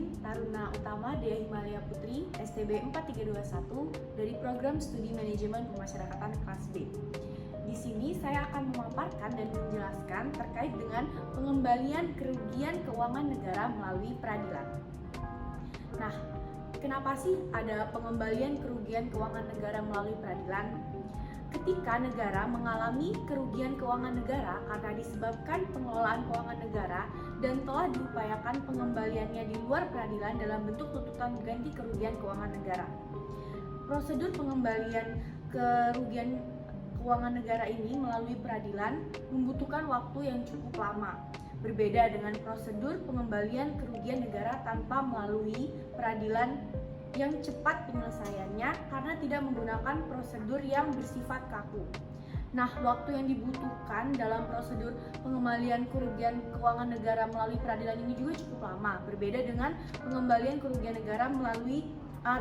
izin, Taruna Utama Dea Himalaya Putri, STB 4321 dari Program Studi Manajemen Pemasyarakatan kelas B. Di sini saya akan memaparkan dan menjelaskan terkait dengan pengembalian kerugian keuangan negara melalui peradilan. Nah, kenapa sih ada pengembalian kerugian keuangan negara melalui peradilan? Ketika negara mengalami kerugian keuangan negara karena disebabkan pengelolaan keuangan negara dan telah diupayakan pengembaliannya di luar peradilan dalam bentuk tuntutan ganti kerugian keuangan negara. Prosedur pengembalian kerugian keuangan negara ini melalui peradilan membutuhkan waktu yang cukup lama. Berbeda dengan prosedur pengembalian kerugian negara tanpa melalui peradilan yang cepat penyelesaiannya karena tidak menggunakan prosedur yang bersifat kaku. Nah, waktu yang dibutuhkan dalam prosedur pengembalian kerugian keuangan negara melalui peradilan ini juga cukup lama, berbeda dengan pengembalian kerugian negara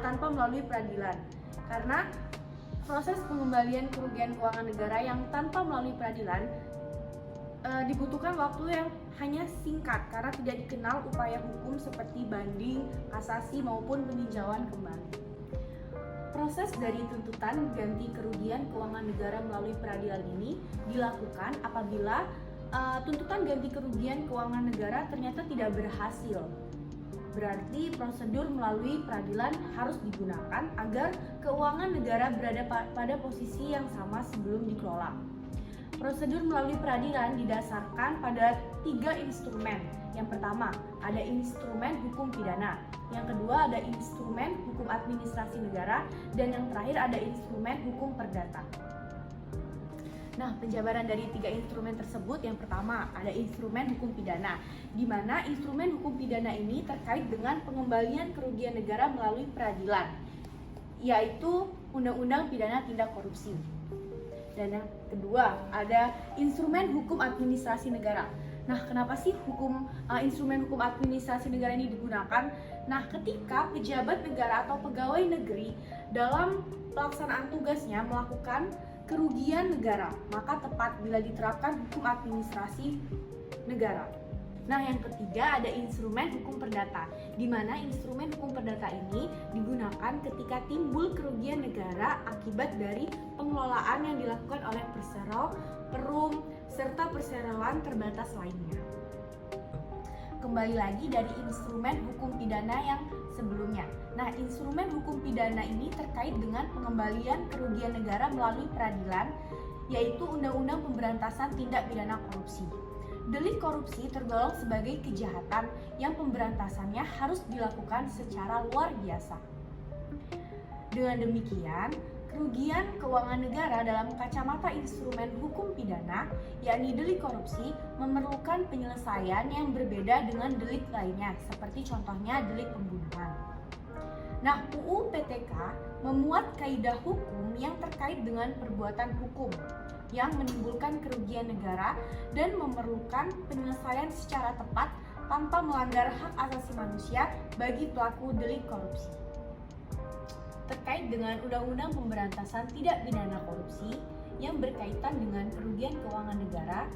tanpa melalui peradilan. Karena proses pengembalian kerugian keuangan negara yang tanpa melalui peradilan dibutuhkan waktu yang hanya singkat karena tidak dikenal upaya hukum seperti banding, kasasi maupun peninjauan kembali. Proses dari tuntutan ganti kerugian keuangan negara melalui peradilan ini dilakukan apabila tuntutan ganti kerugian keuangan negara ternyata tidak berhasil. Berarti prosedur melalui peradilan harus digunakan agar keuangan negara berada pada posisi yang sama sebelum dikelola. Prosedur melalui peradilan didasarkan pada 3 instrumen. Yang pertama, ada instrumen hukum pidana. Yang kedua, ada instrumen hukum administrasi negara. Dan yang terakhir, ada instrumen hukum perdata. Nah, penjabaran dari 3 instrumen tersebut, yang pertama, ada instrumen hukum pidana, di mana instrumen hukum pidana ini terkait dengan pengembalian kerugian negara melalui peradilan, yaitu Undang-Undang Pidana Tindak Korupsi. Dan yang kedua, ada instrumen hukum administrasi negara. Nah, kenapa sih instrumen hukum administrasi negara ini digunakan? Nah, ketika pejabat negara atau pegawai negeri dalam pelaksanaan tugasnya melakukan kerugian negara, maka tepat bila diterapkan hukum administrasi negara. Nah, yang ketiga ada instrumen hukum perdata, di mana instrumen hukum perdata ini digunakan ketika timbul kerugian negara akibat dari pengelolaan yang dilakukan oleh persero, perum, serta perseroan terbatas lainnya. Kembali lagi dari instrumen hukum pidana yang sebelumnya. Nah, instrumen hukum pidana ini terkait dengan pengembalian kerugian negara melalui peradilan, yaitu Undang-Undang Pemberantasan Tindak Pidana Korupsi. Delik korupsi tergolong sebagai kejahatan yang pemberantasannya harus dilakukan secara luar biasa. Dengan demikian, kerugian keuangan negara dalam kacamata instrumen hukum pidana, yakni delik korupsi, memerlukan penyelesaian yang berbeda dengan delik lainnya, seperti contohnya delik pembunuhan. Nah, UU PTK memuat kaidah hukum yang terkait dengan perbuatan hukum yang menimbulkan kerugian negara dan memerlukan penyelesaian secara tepat tanpa melanggar hak asasi manusia bagi pelaku delik korupsi. Terkait dengan Undang-Undang Pemberantasan Tindak Pidana Korupsi yang berkaitan dengan kerugian keuangan negara,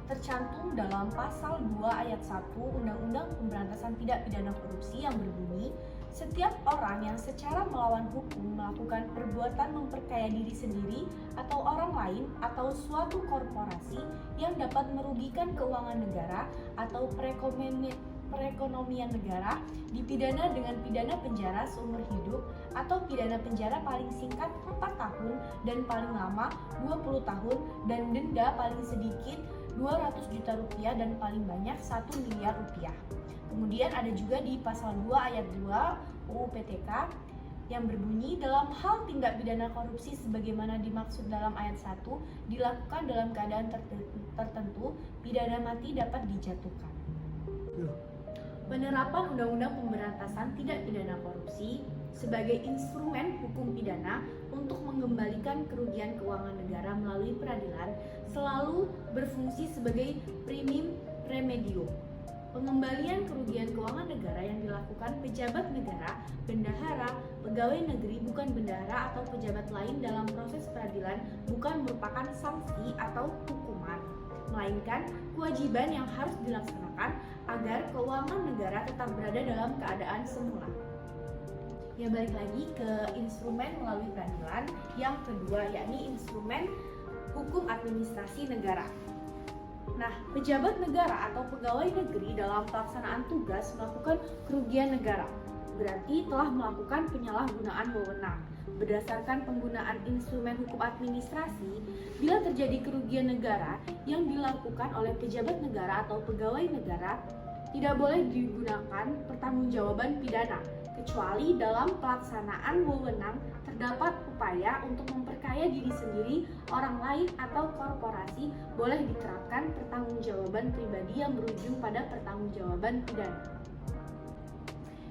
tercantum dalam pasal 2 ayat 1 Undang-Undang Pemberantasan Tindak Pidana Korupsi yang berbunyi, setiap orang yang secara melawan hukum melakukan perbuatan memperkaya diri sendiri atau orang lain atau suatu korporasi yang dapat merugikan keuangan negara atau perekonomian negara dipidana dengan pidana penjara seumur hidup atau pidana penjara paling singkat 4 tahun dan paling lama 20 tahun dan denda paling sedikit 200 juta rupiah dan paling banyak 1 miliar rupiah. Kemudian ada juga di pasal 2 ayat 2 UU PTK yang berbunyi, dalam hal tindak pidana korupsi sebagaimana dimaksud dalam ayat 1 dilakukan dalam keadaan tertentu, pidana mati dapat dijatuhkan. Penerapan Undang-Undang Pemberantasan Tindak Pidana Korupsi sebagai instrumen hukum pidana untuk mengembalikan kerugian keuangan negara melalui peradilan selalu berfungsi sebagai primum remedio. Pengembalian kerugian keuangan negara yang dilakukan pejabat negara, bendahara, pegawai negeri bukan bendahara atau pejabat lain dalam proses peradilan bukan merupakan sanksi atau hukuman, melainkan kewajiban yang harus dilaksanakan. digunakan agar keuangan negara tetap berada dalam keadaan semula. Ya, balik lagi ke instrumen melalui peradilan yang kedua, yakni instrumen hukum administrasi negara. Nah, pejabat negara atau pegawai negeri dalam pelaksanaan tugas melakukan kerugian negara, berarti telah melakukan penyalahgunaan wewenang. Berdasarkan penggunaan instrumen hukum administrasi, bila terjadi kerugian negara yang dilakukan oleh pejabat negara atau pegawai negara, tidak boleh digunakan pertanggungjawaban pidana, kecuali dalam pelaksanaan wewenang terdapat upaya untuk memperkaya diri sendiri, orang lain, atau korporasi, boleh diterapkan pertanggungjawaban pribadi yang berujung pada pertanggungjawaban pidana.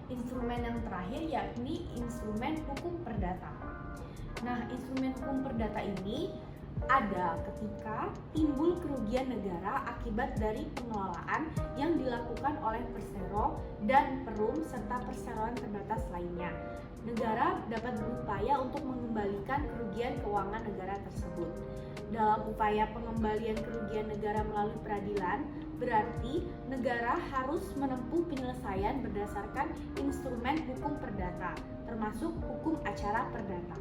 Instrumen yang terakhir yakni instrumen hukum perdata. Nah, instrumen hukum perdata ini ada ketika timbul kerugian negara akibat dari pengelolaan yang dilakukan oleh persero dan perum serta perseroan terbatas lainnya. Negara dapat berupaya untuk mengembalikan kerugian keuangan negara tersebut. Dalam upaya pengembalian kerugian negara melalui peradilan, berarti negara harus menempuh penyelesaian berdasarkan instrumen hukum perdata, termasuk hukum acara perdata.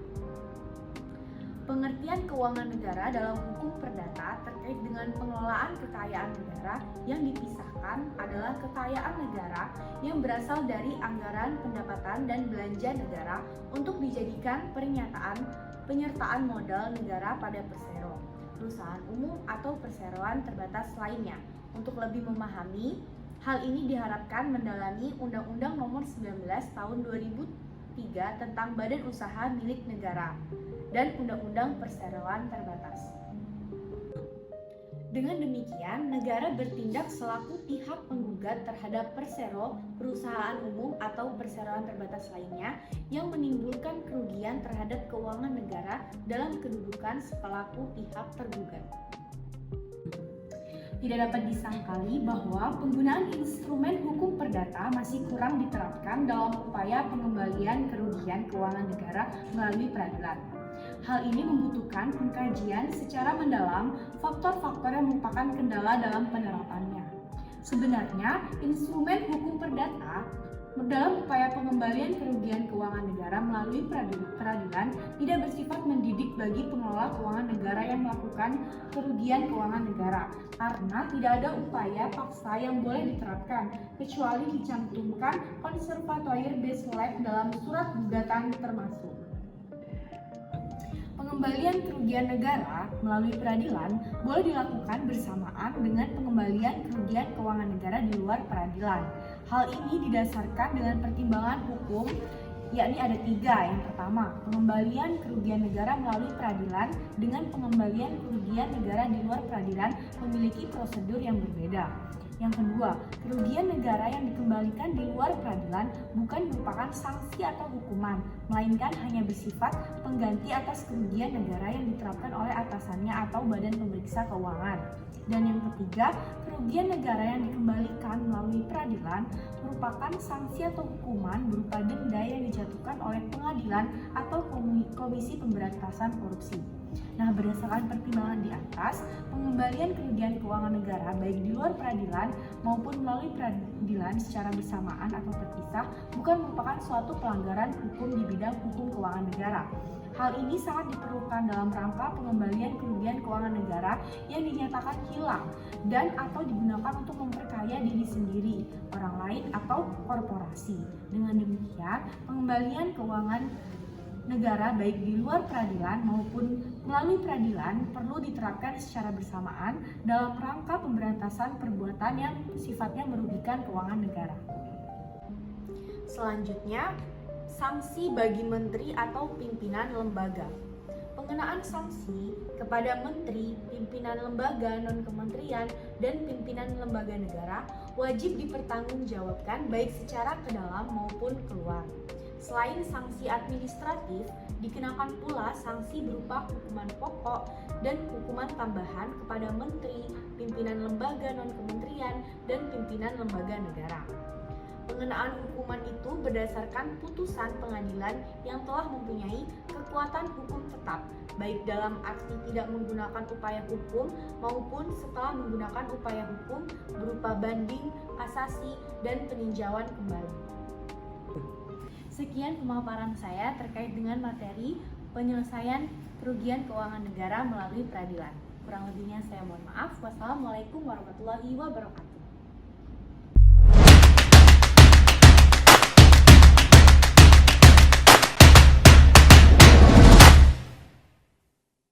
Pengertian keuangan negara dalam hukum perdata terkait dengan pengelolaan kekayaan negara yang dipisahkan adalah kekayaan negara yang berasal dari anggaran pendapatan dan belanja negara untuk dijadikan penyertaan modal negara pada persero, perusahaan umum atau perseroan terbatas lainnya. Untuk lebih memahami, hal ini diharapkan mendalami Undang-Undang Nomor 19 Tahun 2003 tentang Badan Usaha Milik Negara dan Undang-Undang Perseroan Terbatas. Dengan demikian, negara bertindak selaku pihak penggugat terhadap persero, perusahaan umum atau perseroan terbatas lainnya yang menimbulkan kerugian terhadap keuangan negara dalam kedudukan sepelaku pihak tergugat. Tidak dapat disangkali bahwa penggunaan instrumen hukum perdata masih kurang diterapkan dalam upaya pengembalian kerugian keuangan negara melalui peradilan. Hal ini membutuhkan pengkajian secara mendalam faktor-faktor yang merupakan kendala dalam penerapannya. Sebenarnya, instrumen hukum perdata dalam upaya pengembalian kerugian keuangan negara melalui peradilan tidak bersifat mendidik bagi pengelola keuangan negara yang melakukan kerugian keuangan negara, karena tidak ada upaya paksa yang boleh diterapkan kecuali dicantumkan conservatoire des legs dalam surat gugatan termasuk. Pengembalian kerugian negara melalui peradilan boleh dilakukan bersamaan dengan pengembalian kerugian keuangan negara di luar peradilan. Hal ini didasarkan dengan pertimbangan hukum, yakni ada 3. Yang pertama, pengembalian kerugian negara melalui peradilan dengan pengembalian kerugian negara di luar peradilan memiliki prosedur yang berbeda. Yang kedua, kerugian negara yang dikembalikan di luar peradilan bukan merupakan sanksi atau hukuman, melainkan hanya bersifat pengganti atas kerugian negara yang diterapkan oleh atasannya atau badan pemeriksa keuangan. Dan yang ketiga, kerugian negara yang dikembalikan melalui peradilan merupakan sanksi atau hukuman berupa denda yang dijatuhkan oleh pengadilan atau komisi pemberantasan korupsi. Nah, berdasarkan pertimbangan di atas, pengembalian kerugian keuangan negara baik di luar peradilan maupun melalui peradilan secara bersamaan atau terpisah bukan merupakan suatu pelanggaran hukum di bidang hukum keuangan negara. Hal ini sangat diperlukan dalam rangka pengembalian kerugian keuangan negara yang dinyatakan hilang dan atau digunakan untuk memperkaya diri sendiri, orang lain, atau korporasi. Dengan demikian, pengembalian keuangan negara baik di luar peradilan maupun melalui peradilan perlu diterapkan secara bersamaan dalam rangka pemberantasan perbuatan yang sifatnya merugikan keuangan negara. Selanjutnya, sanksi bagi menteri atau pimpinan lembaga. Pengenaan sanksi kepada menteri, pimpinan lembaga non-kementerian, dan pimpinan lembaga negara wajib dipertanggungjawabkan baik secara ke dalam maupun keluar. Selain sanksi administratif, dikenakan pula sanksi berupa hukuman pokok dan hukuman tambahan kepada menteri, pimpinan lembaga non-kementerian, dan pimpinan lembaga negara. Pengenaan hukuman itu berdasarkan putusan pengadilan yang telah mempunyai kekuatan hukum tetap, baik dalam arti tidak menggunakan upaya hukum maupun setelah menggunakan upaya hukum berupa banding, kasasi, dan peninjauan kembali. Sekian pemaparan saya terkait dengan materi penyelesaian kerugian keuangan negara melalui peradilan. Kurang lebihnya saya mohon maaf. Wassalamualaikum warahmatullahi wabarakatuh.